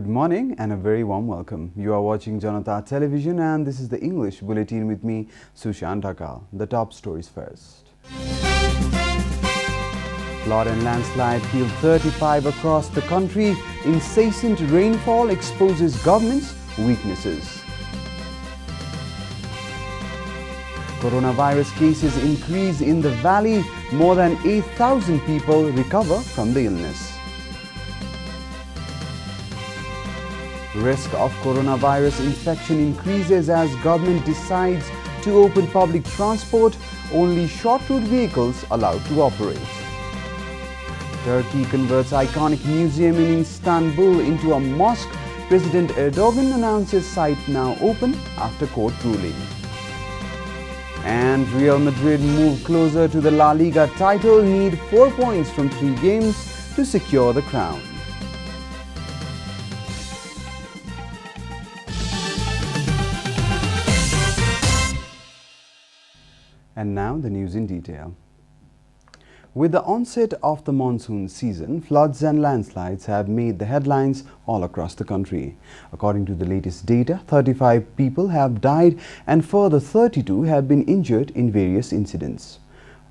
Good morning and a very warm welcome. You are watching JanataTelevision and this is the English Bulletin with me, Janata. The top stories first. Flood and landslide killed 35 across the country. Incessant rainfall exposes government's weaknesses. Coronavirus cases increase in the valley. More than 8,000 people recover from the illness. Risk of coronavirus infection increases as government decides to open public transport. Only short route vehicles allowed to operate. Turkey converts iconic museum in Istanbul into a mosque. President Erdogan announces site now open after court ruling. And Real Madrid move closer to the La Liga title, need 4 points from 3 games to secure the crown. And now the news in detail. With the onset of the monsoon season, floods and landslides have made the headlines all across the country. According to the latest data, 35 people have died and further 32 have been injured in various incidents.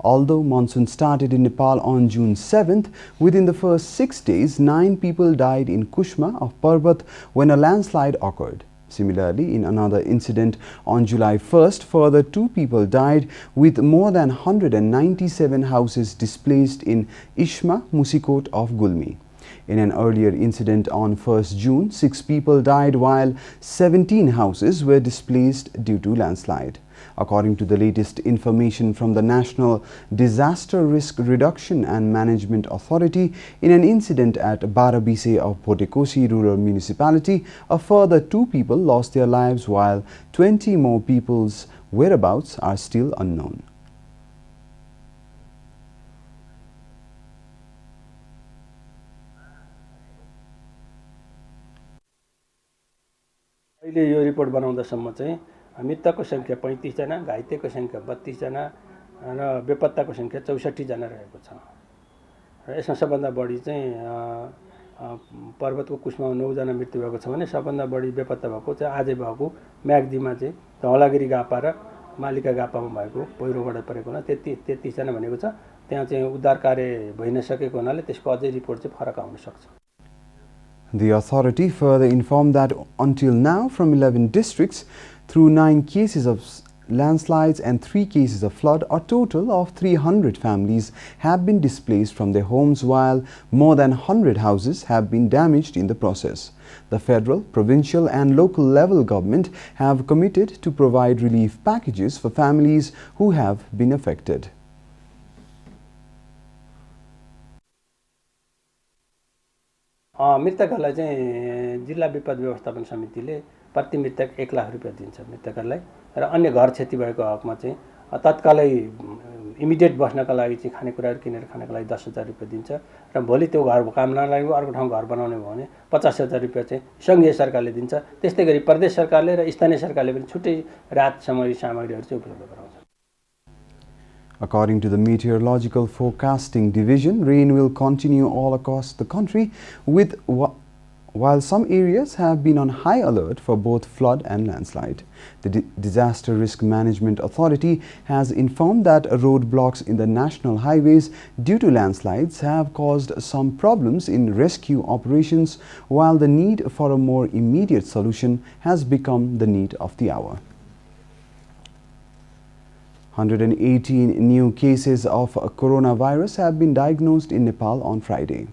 Although monsoon started in Nepal on June 7th, within the first 6 days, 9 people died in Kushma of Parbat when a landslide occurred. Similarly, in another incident on July 1st, further 2 people died with more than 197 houses displaced in Ishma Musikot of Gulmi. In an earlier incident on 1st June, 6 people died while 17 houses were displaced due to landslide. According to the latest information from the National Disaster Risk Reduction and Management Authority, in an incident at Barabise of Bhotekoshi Rural Municipality, a further 2 people lost their lives while 20 more people's whereabouts are still unknown. अहिले यो report बनाउँदासम्म चाहिँ मृतकको संख्या 35 जना, घाइतेको संख्या 32 जना र बेपत्ताको संख्या 64 जना रहेको छ। र यसमा सबभन्दा बढी चाहिँ पर्वतको कुस्मामा 9 जना मृत्यु भएको छ भने सबभन्दा बढी बेपत्ता भएको चाहिँ आजै भएको म्याग्दीमा चाहिँ धौलागिरी गापा र मालिका गापामा भएको पहिरोबाट परेको हुना 33 जना भनेको छ। त्यहाँ चाहिँ उद्धार कार्य भइ नसकेको हुनाले त्यसको अझै रिपोर्ट चाहिँ फरक आउन सक्छ। The authority further informed that until now, from 11 districts, through 9 cases of landslides and 3 cases of flood, a total of 300 families have been displaced from their homes, while more than 100 houses have been damaged in the process. The federal, provincial and local level government have committed to provide relief packages for families who have been affected. मृतकहरूलाई चाहिँ जिल्ला विपद व्यवस्थापन समितिले प्रति मृतक 1 लाख रुपैयाँ दिन्छ मृतकहरूलाई र अन्य घर क्षति भएको हकमा चाहिँ तत्कालै इमिडिएट बस्नका लागि चाहिँ खानेकुराहरू किनेर खानका लागि 10,000 रुपैयाँ दिन्छ र भोलि त्यो घर काम नलाग्यो अर्को ठाउँ घर बनाउने भयो भने 50,000 रुपैयाँ चाहिँ सङ्घीय सरकारले दिन्छ। त्यस्तै गरी प्रदेश सरकारले र स्थानीय सरकारले पनि छुट्टै राहत सामग्रीहरू चाहिँ उपलब्ध गराउँछ। According to the Meteorological Forecasting Division, rain will continue all across the country while some areas have been on high alert for both flood and landslide. The Disaster Risk Management Authority has informed that roadblocks in the national highways due to landslides have caused some problems in rescue operations, while the need for a more immediate solution has become the need of the hour. 118 new cases of coronavirus have been diagnosed in Nepal on Friday.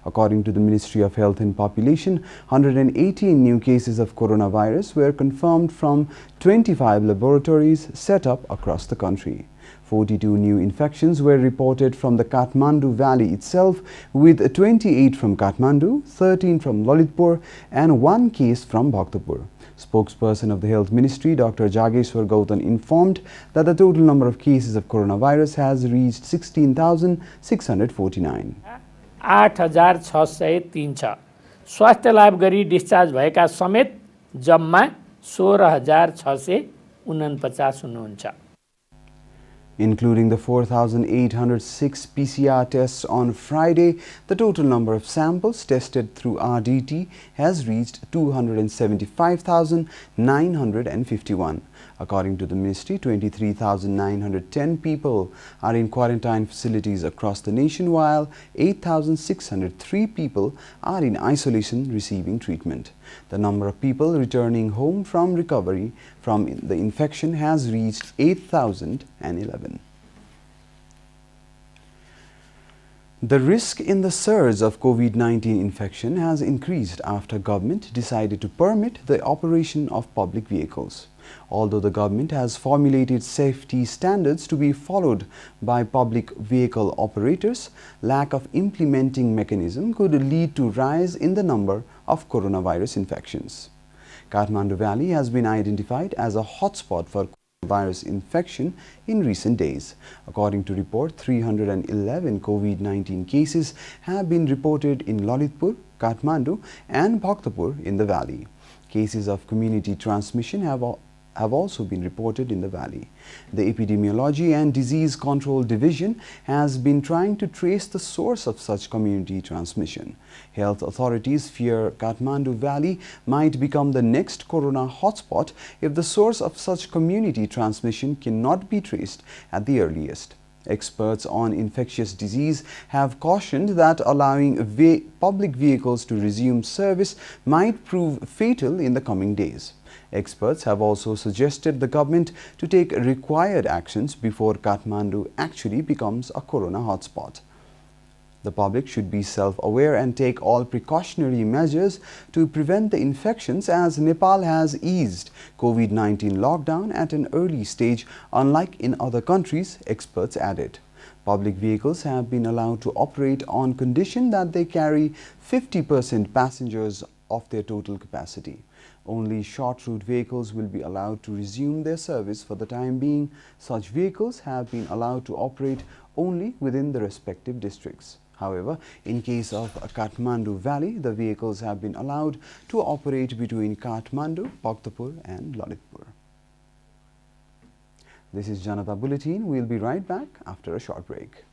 According to the Ministry of Health and Population, 118 new cases of coronavirus were confirmed from 25 laboratories set up across the country. 42 new infections were reported from the Kathmandu Valley itself, with 28 from Kathmandu, 13 from Lalitpur and 1 case from Bhaktapur. Spokesperson of the Health Ministry, Dr. Jageshwar Gautam, informed that the total number of cases of coronavirus has reached 16,649. 8,603 छ। स्वास्थ्य लाभ गरी discharge भएका समेत जम्मा 16,649 हुनुहुन्छ। Including the 4,806 PCR tests on Friday, the total number of samples tested through RDT has reached 275,951. According to the ministry, 23,910 people are in quarantine facilities across the nation, while 8,603 people are in isolation receiving treatment. The number of people returning home from recovery from the infection has reached 8,011. The risk in the surge of COVID-19 infection has increased after government decided to permit the operation of public vehicles. Although the government has formulated safety standards to be followed by public vehicle operators, lack of implementing mechanism could lead to rise in the number of coronavirus infections. Kathmandu Valley has been identified as a hotspot for virus infection in recent days. According to report, 311 COVID-19 cases have been reported in Lalitpur, Kathmandu and Bhaktapur in the valley. Cases of community transmission have also been reported in the valley. The Epidemiology and Disease Control Division has been trying to trace the source of such community transmission. Health authorities fear Kathmandu Valley might become the next corona hotspot if the source of such community transmission cannot be traced at the earliest. Experts on infectious disease have cautioned that allowing public vehicles to resume service might prove fatal in the coming days. Experts have also suggested the government to take required actions before Kathmandu actually becomes a corona hotspot. The public should be self-aware and take all precautionary measures to prevent the infections, as Nepal has eased COVID-19 lockdown at an early stage, unlike in other countries, experts added. Public vehicles have been allowed to operate on condition that they carry 50% passengers of their total capacity. Only short route vehicles will be allowed to resume their service for the time being. Such vehicles have been allowed to operate only within the respective districts. However, in case of Kathmandu Valley, the vehicles have been allowed to operate between Kathmandu, Bhaktapur and Lalitpur. This is Janata Bulletin. We'll be right back after a short break.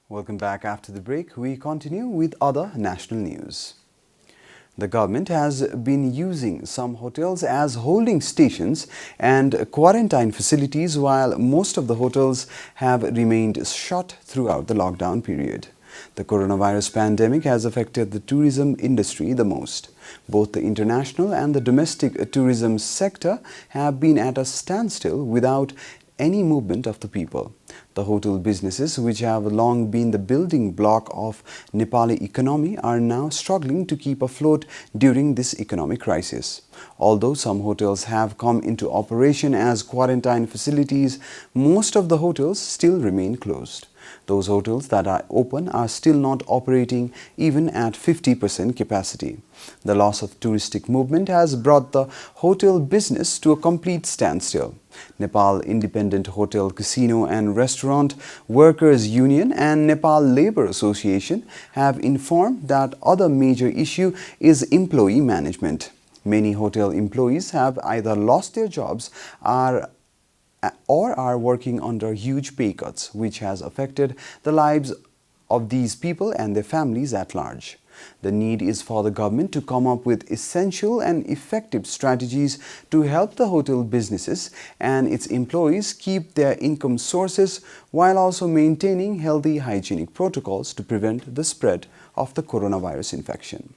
Welcome back after the break. We continue with other national news. The government has been using some hotels as holding stations and quarantine facilities, while most of the hotels have remained shut throughout the lockdown period. The coronavirus pandemic has affected the tourism industry the most. Both the international and the domestic tourism sector have been at a standstill without any movement of the people. The hotel businesses, which have long been the building block of Nepali economy, are now struggling to keep afloat during this economic crisis. Although some hotels have come into operation as quarantine facilities, most of the hotels still remain closed. Those hotels that are open are still not operating even at 50% capacity. The loss of touristic movement has brought the hotel business to a complete standstill. Nepal Independent Hotel, Casino and Restaurant Workers Union and Nepal Labour Association have informed that other major issue is employee management. Many hotel employees have either lost their jobs or are working under huge pay cuts, which has affected the lives of these people and their families at large. The need is for the government to come up with essential and effective strategies to help the hotel businesses and its employees keep their income sources while also maintaining healthy hygienic protocols to prevent the spread of the coronavirus infection.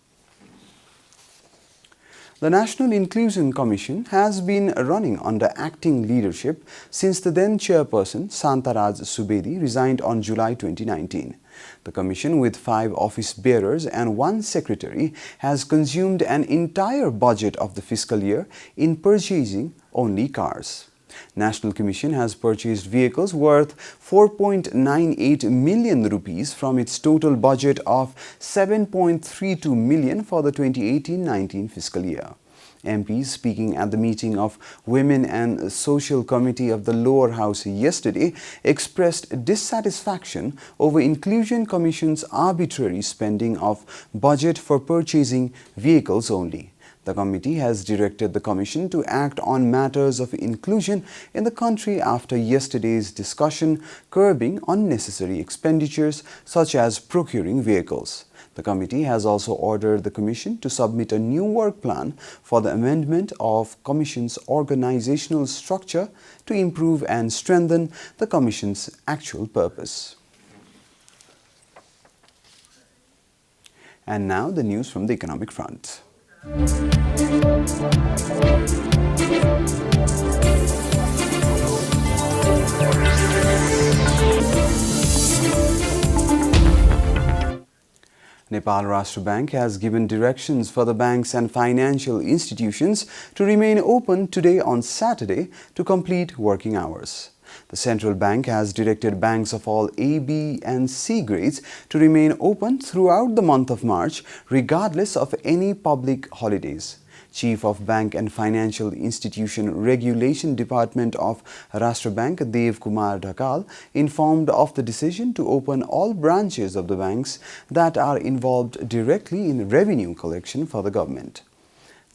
The National Inclusion Commission has been running under acting leadership since the then chairperson Santaraj Subedi resigned on July 2019. The commission, with 5 office bearers and 1 secretary, has consumed an entire budget of the fiscal year in purchasing only cars. National Commission has purchased vehicles worth 4.98 million rupees from its total budget of 7.32 million for the 2018-19 fiscal year. MPs speaking at the meeting of Women and Social Committee of the Lower House yesterday expressed dissatisfaction over Inclusion Commission's arbitrary spending of budget for purchasing vehicles only. The committee has directed the Commission to act on matters of inclusion in the country after yesterday's discussion curbing unnecessary expenditures such as procuring vehicles. The committee has also ordered the Commission to submit a new work plan for the amendment of Commission's organizational structure to improve and strengthen the Commission's actual purpose. And now the news from the economic front. Nepal Rashtra Bank has given directions for the banks and financial institutions to remain open today on Saturday to complete working hours. The central bank has directed banks of all A, B and C grades to remain open throughout the month of March regardless of any public holidays. Chief of Bank and Financial Institution Regulation Department of Rashtra Bank, Dev Kumar Dhakal, informed of the decision to open all branches of the banks that are involved directly in revenue collection for the government.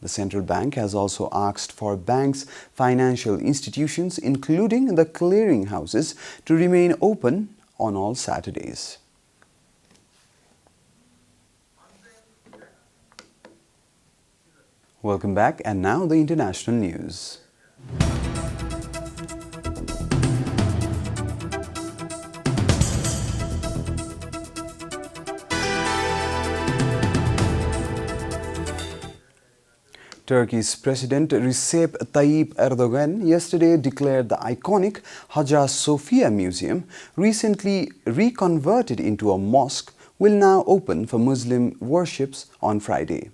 The central bank has also asked for banks, financial institutions, including the clearing houses, to remain open on all Saturdays. Welcome back, and now the international news. Turkey's President Recep Tayyip Erdogan yesterday declared the iconic Hagia Sophia Museum, recently reconverted into a mosque, will now open for Muslim worships on Friday.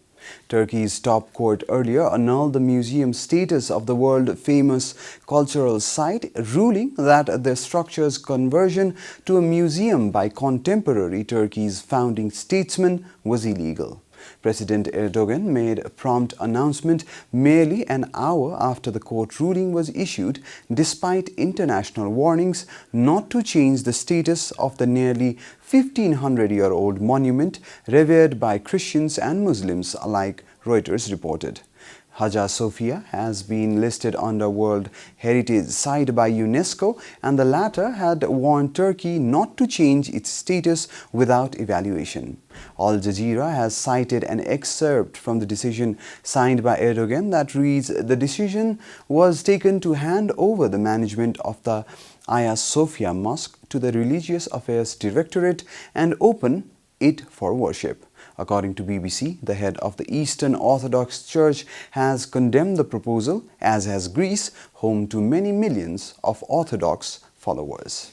Turkey's top court earlier annulled the museum's status of the world-famous cultural site, ruling that the structure's conversion to a museum by contemporary Turkey's founding statesman was illegal. President Erdogan made a prompt announcement merely an hour after the court ruling was issued, despite international warnings not to change the status of the nearly 1,500-year-old monument revered by Christians and Muslims alike, Reuters reported. Hagia Sophia has been listed under World Heritage Site by UNESCO, and the latter had warned Turkey not to change its status without evaluation. Al Jazeera has cited an excerpt from the decision signed by Erdogan that reads, "The decision was taken to hand over the management of the Hagia Sophia Mosque to the Religious Affairs Directorate and open it for worship." According to BBC, the head of the Eastern Orthodox Church has condemned the proposal, as has Greece, home to many millions of Orthodox followers.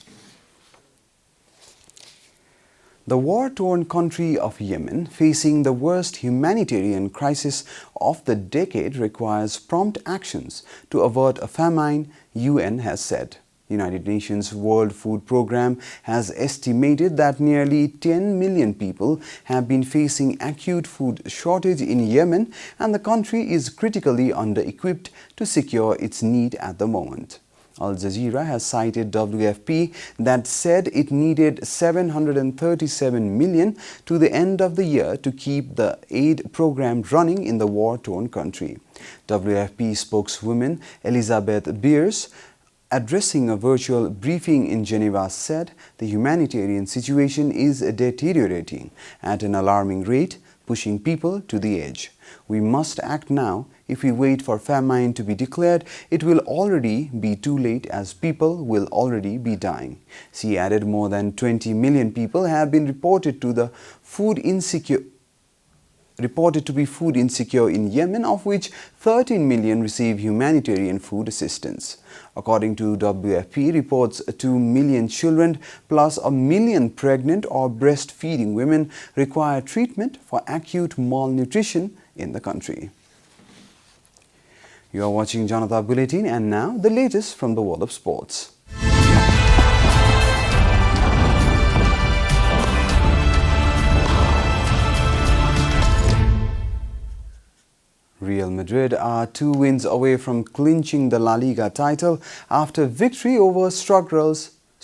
The war-torn country of Yemen, facing the worst humanitarian crisis of the decade, requires prompt actions to avert a famine, UN has said. United Nations World Food Programme has estimated that nearly 10 million people have been facing acute food shortage in Yemen, and the country is critically under-equipped to secure its need at the moment. Al Jazeera has cited WFP that said it needed 737 million to the end of the year to keep the aid program running in the war-torn country. WFP spokeswoman Elizabeth Beers, addressing a virtual briefing in Geneva, said the humanitarian situation is deteriorating at an alarming rate, pushing people to the edge. We must act now. If we wait for famine to be declared, it will already be too late, as people will already be dying. She added more than 20 million people have been reported to be food insecure in Yemen, of which 13 million receive humanitarian food assistance. According to WFP reports, 2 million children plus 1 million pregnant or breastfeeding women require treatment for acute malnutrition in the country. You are watching Janata Bulletin, and now the latest from the world of sports. Real Madrid are 2 wins away from clinching the La Liga title after victory over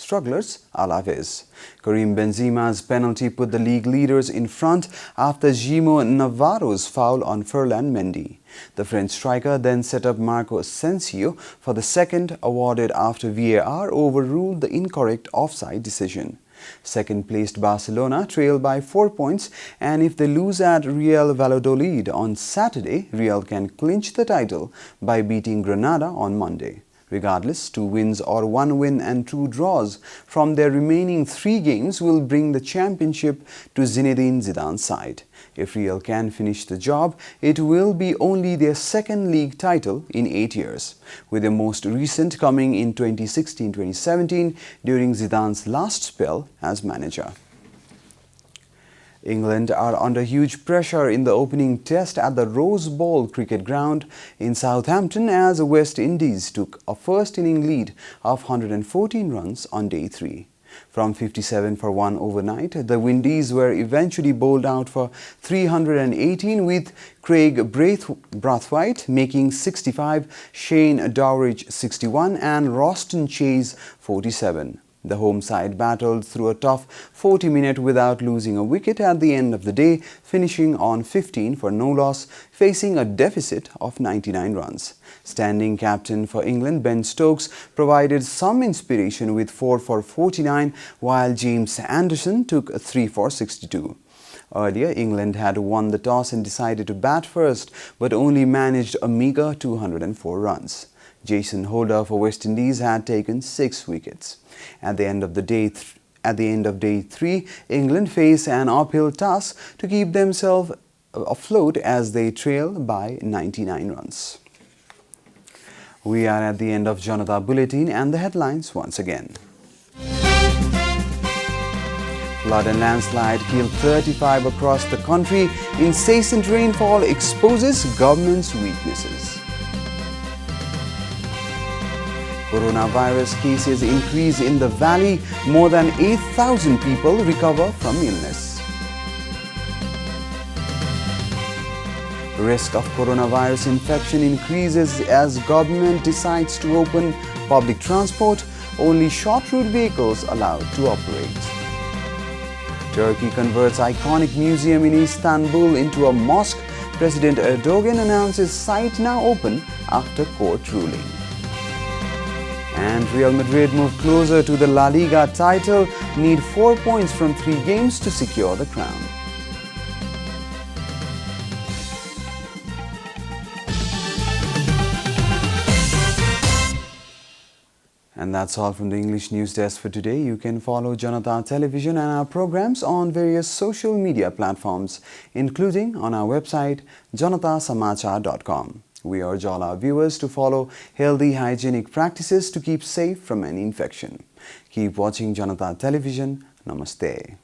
strugglers Alaves. Karim Benzema's penalty put the league leaders in front after Gimo Navarro's foul on Ferland Mendy. The French striker then set up Marco Asensio for the second, awarded after VAR overruled the incorrect offside decision. Second-placed Barcelona trail by 4 points, and if they lose at Real Valladolid on Saturday, Real can clinch the title by beating Granada on Monday. Regardless, 2 wins or 1 win and 2 draws from their remaining 3 games will bring the championship to Zinedine Zidane's side. If Real can finish the job, it will be only their second league title in 8 years, with the most recent coming in 2016-2017 during Zidane's last spell as manager. England are under huge pressure in the opening test at the Rose Bowl cricket ground in Southampton as West Indies took a first-inning lead of 114 runs on day 3. From 57 for 1 overnight, the Windies were eventually bowled out for 318 with Craig Brathwaite making 65, Shane Dowridge 61 and Roston Chase 47. The home side battled through a tough 40 minutes without losing a wicket at the end of the day, finishing on 15 for no loss, facing a deficit of 99 runs. Standing captain for England, Ben Stokes, provided some inspiration with 4 for 49, while James Anderson took 3 for 62. Earlier, England had won the toss and decided to bat first, but only managed a meagre 204 runs. Jason Holder for West Indies had taken 6 wickets. At the end of day 3, England face an uphill task to keep themselves afloat as they trail by 99 runs. We are at the end of Janata Bulletin and the headlines once again. Flood and landslide killed 35 across the country. Incessant rainfall exposes government's weaknesses. Coronavirus cases increase in the valley. More than 8,000 people recover from illness. Risk of coronavirus infection increases as government decides to open public transport. Only short route vehicles allowed to operate. Turkey converts iconic museum in Istanbul into a mosque. President Erdogan announces site now open after court ruling. And Real Madrid move closer to the La Liga title, need 4 points from 3 games to secure the crown. And that's all from the English News Desk for today. You can follow Janata Television and our programs on various social media platforms, including on our website janatasamachar.com. We urge all our viewers to follow healthy hygienic practices to keep safe from any infection. Keep watching Janata Television. Namaste.